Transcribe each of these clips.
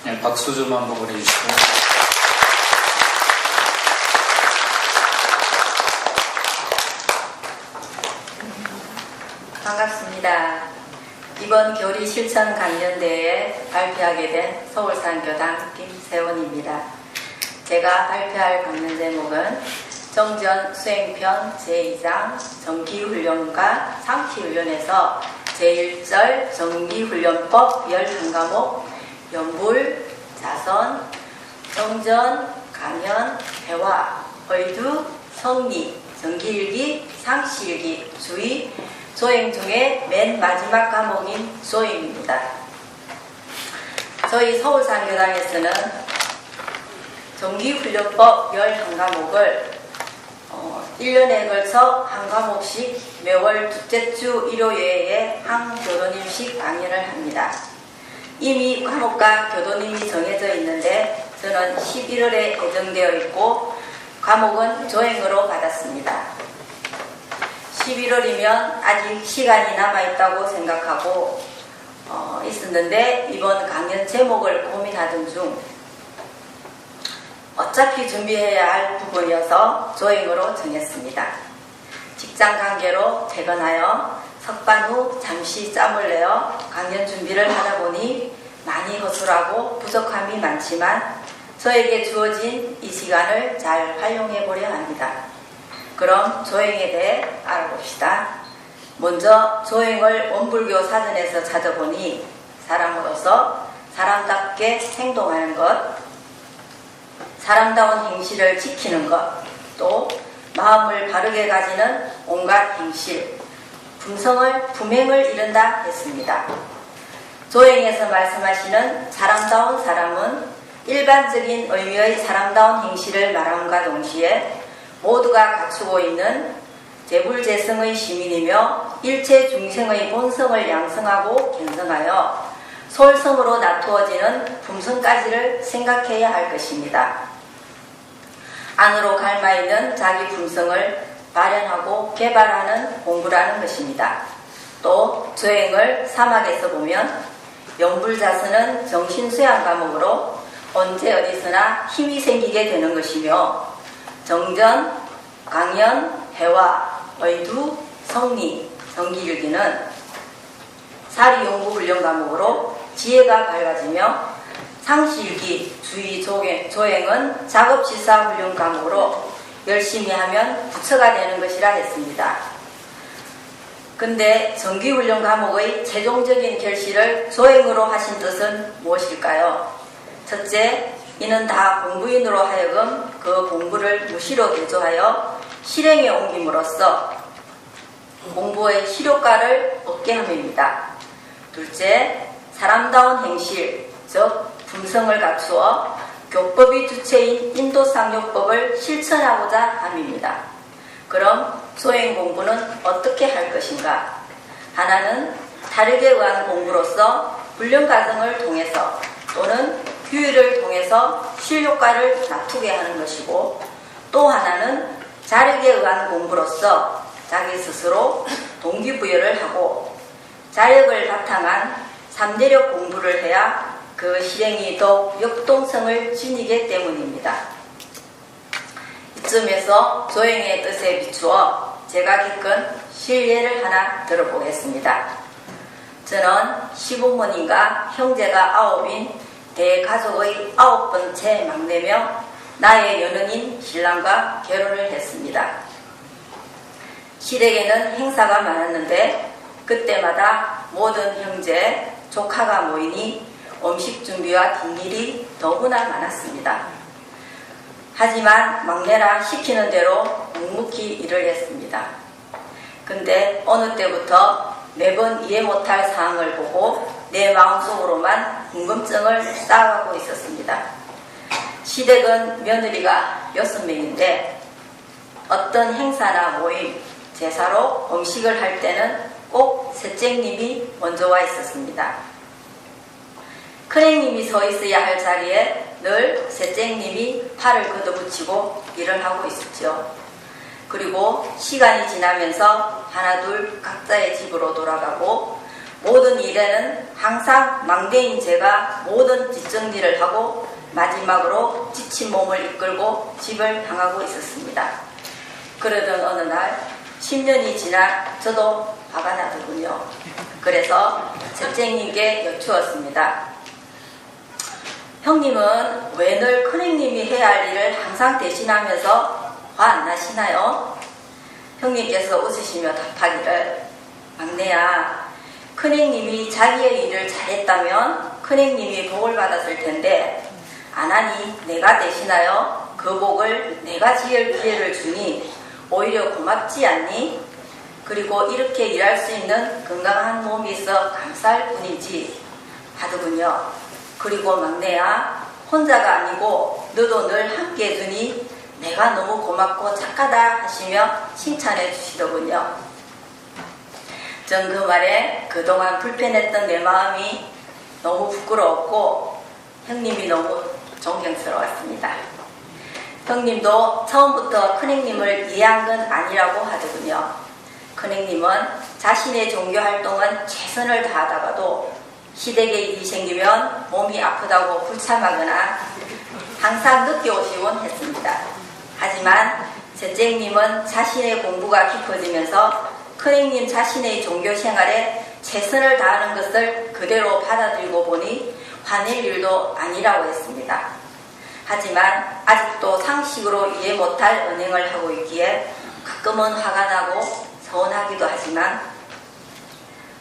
네, 박수 좀 한번 보내주시고. 반갑습니다. 이번 교리 실천 강연대회에 발표하게 된 서울산교당 김세원입니다. 제가 발표할 강연 제목은 정전 수행편 제2장 정기훈련과 상기훈련에서 제1절 정기훈련법 11과목 연불, 자선, 정전, 강연, 회화, 의두, 성리, 정기일기, 상시일기, 주의, 소행 중에 맨 마지막 과목인 소행입니다. 저희 서울산교당에서는 정기훈련법 11과목을 1년에 걸쳐 한 과목씩 매월 둘째 주 일요일에 한 교도님씩 강연을 합니다. 이미 과목과 교도님이 정해져 있는데 저는 11월에 예정되어 있고 과목은 조행으로 받았습니다. 11월이면 아직 시간이 남아있다고 생각하고 있었는데 이번 강연 제목을 고민하던 중 어차피 준비해야 할 부분이어서 조행으로 정했습니다. 직장 관계로 퇴근하여 석반 후 잠시 짬을 내어 강연 준비를 하다 보니 많이 허술하고 부족함이 많지만 저에게 주어진 이 시간을 잘 활용해 보려 합니다. 그럼 조행에 대해 알아봅시다. 먼저 조행을 원불교 사전에서 찾아보니 사람으로서 사람답게 행동하는 것, 사람다운 행실을 지키는 것, 또 마음을 바르게 가지는 온갖 행실, 품행을 이룬다 했습니다. 조행에서 말씀하시는 사람다운 사람은 일반적인 의미의 사람다운 행실을 말함과 동시에 모두가 갖추고 있는 재불재성의 시민이며 일체 중생의 본성을 양성하고 견성하여 솔성으로 나투어지는 품성까지를 생각해야 할 것입니다. 안으로 갈마있는 자기 품성을 발현하고 개발하는 공부라는 것입니다. 또 조행을 사막에서 보면 연불자선은 정신수양 과목으로 언제 어디서나 힘이 생기게 되는 것이며 정전, 강연, 회화, 의두, 성리, 정기일기는 사리용구훈련 과목으로 지혜가 밝아지며 상시일기, 주의, 조행은 작업시사훈련 과목으로 열심히 하면 부처가 되는 것이라 했습니다. 근데 정기훈련 과목의 최종적인 결실을 조행으로 하신 뜻은 무엇일까요? 첫째, 이는 다 공부인으로 하여금 그 공부를 무시로 개조하여 실행에 옮김으로써 공부의 실효과를 얻게 함입니다. 둘째, 사람다운 행실, 즉 품성을 갖추어 교법이 주체인 인도상요법을 실천하고자 함입니다. 그럼 소행 공부는 어떻게 할 것인가? 하나는 다르게 의한 공부로서 훈련 과정을 통해서 또는 규율을 통해서 실효과를 나타내게 하는 것이고, 또 하나는 자력에 의한 공부로서 자기 스스로 동기부여를 하고 자력을 바탕한 3대력 공부를 해야 그 실행이 더욱 역동성을 지니기 때문입니다. 이쯤에서 조행의 뜻에 비추어 제가 겪은 실례를 하나 들어보겠습니다. 저는 시부모님과 형제가 9인 대가족의 9번째 막내며 나의 연은인 신랑과 결혼을 했습니다. 시댁에는 행사가 많았는데 그때마다 모든 형제, 조카가 모이니 음식 준비와 뒷일이 더구나 많았습니다. 하지만 막내라 시키는 대로 묵묵히 일을 했습니다. 근데 어느 때부터 매번 이해 못할 사항을 보고 내 마음속으로만 궁금증을 쌓아가고 있었습니다. 시댁은 며느리가 6명인데 어떤 행사나 모임, 제사로 음식을 할 때는 꼭 셋째님이 먼저 와 있었습니다. 큰형님이 서 있어야 할 자리에 늘 셋째님이 팔을 걷어붙이고 일을 하고 있었죠. 그리고 시간이 지나면서 하나둘 각자의 집으로 돌아가고 모든 일에는 항상 망대인 제가 모든 뒷정리를 하고 마지막으로 지친 몸을 이끌고 집을 향하고 있었습니다. 그러던 어느 날 10년이 지나 저도 화가 나더군요. 그래서 셋째님께 여쭈었습니다. 형님은 왜 늘 큰형님이 해야 할 일을 항상 대신하면서 화 안 나시나요? 형님께서 웃으시며 답하기를, 막내야, 큰형님이 자기의 일을 잘했다면 큰형님이 복을 받았을 텐데 안 하니 내가 대신하여 그 복을 내가 지을 기회를 주니 오히려 고맙지 않니? 그리고 이렇게 일할 수 있는 건강한 몸이 있어 감사할 뿐이지 하더군요. 그리고 막내야, 혼자가 아니고 너도 늘 함께 해주니 내가 너무 고맙고 착하다 하시며 칭찬해 주시더군요. 전 그 말에 그동안 불편했던 내 마음이 너무 부끄러웠고 형님이 너무 존경스러웠습니다. 형님도 처음부터 큰형님을 이해한 건 아니라고 하더군요. 큰형님은 자신의 종교 활동은 최선을 다하다가도 시댁에 일이 생기면 몸이 아프다고 불참하거나 항상 늦게 오시곤 했습니다. 하지만 셋째 형님은 자신의 공부가 깊어지면서 큰형님 자신의 종교 생활에 최선을 다하는 것을 그대로 받아들이고 보니 화낼 일도 아니라고 했습니다. 하지만 아직도 상식으로 이해 못할 언행을 하고 있기에 가끔은 화가 나고 서운하기도 하지만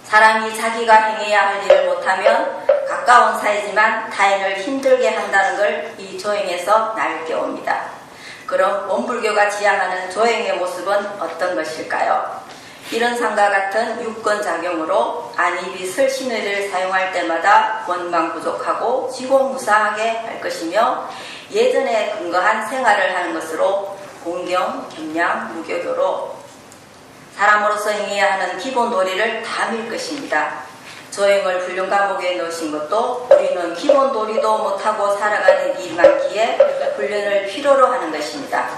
사람이 자기가 행해야 할 일을 못하면 가까운 사이지만 타인을 힘들게 한다는 걸 이 조행에서 날 깨웁니다. 그럼 원불교가 지향하는 조행의 모습은 어떤 것일까요? 이런 상과 같은 유권작용으로 안입이 설신의를 사용할 때마다 원망 부족하고 지공무사하게 할 것이며 예전에 근거한 생활을 하는 것으로 공경, 경량, 무교교로 사람으로서 행해야 하는 기본 도리를 다 밀 것입니다. 조행을 훈련 과목에 넣으신 것도 우리는 기본 도리도 못하고 살아가는 일이 많기에 훈련을 필요로 하는 것입니다.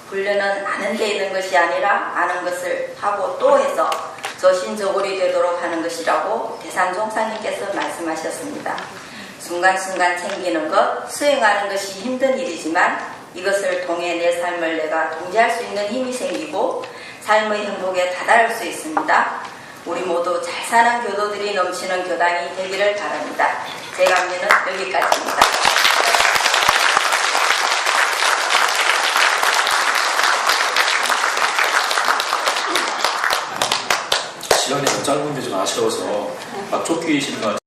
훈련은 아는 게 있는 것이 아니라 아는 것을 하고 또 해서 저신저골이 되도록 하는 것이라고 대산종사님께서 말씀하셨습니다. 순간순간 챙기는 것, 수행하는 것이 힘든 일이지만 이것을 통해 내 삶을 내가 통제할 수 있는 힘이 생기고 삶의 행복에 다다를 수 있습니다. 우리 모두 잘 사는 교도들이 넘치는 교단이 되기를 바랍니다. 제 강의는 여기까지입니다. 시간이 너무 짧은데 좀 아쉬워서 막 쫓기시는 것 같아요.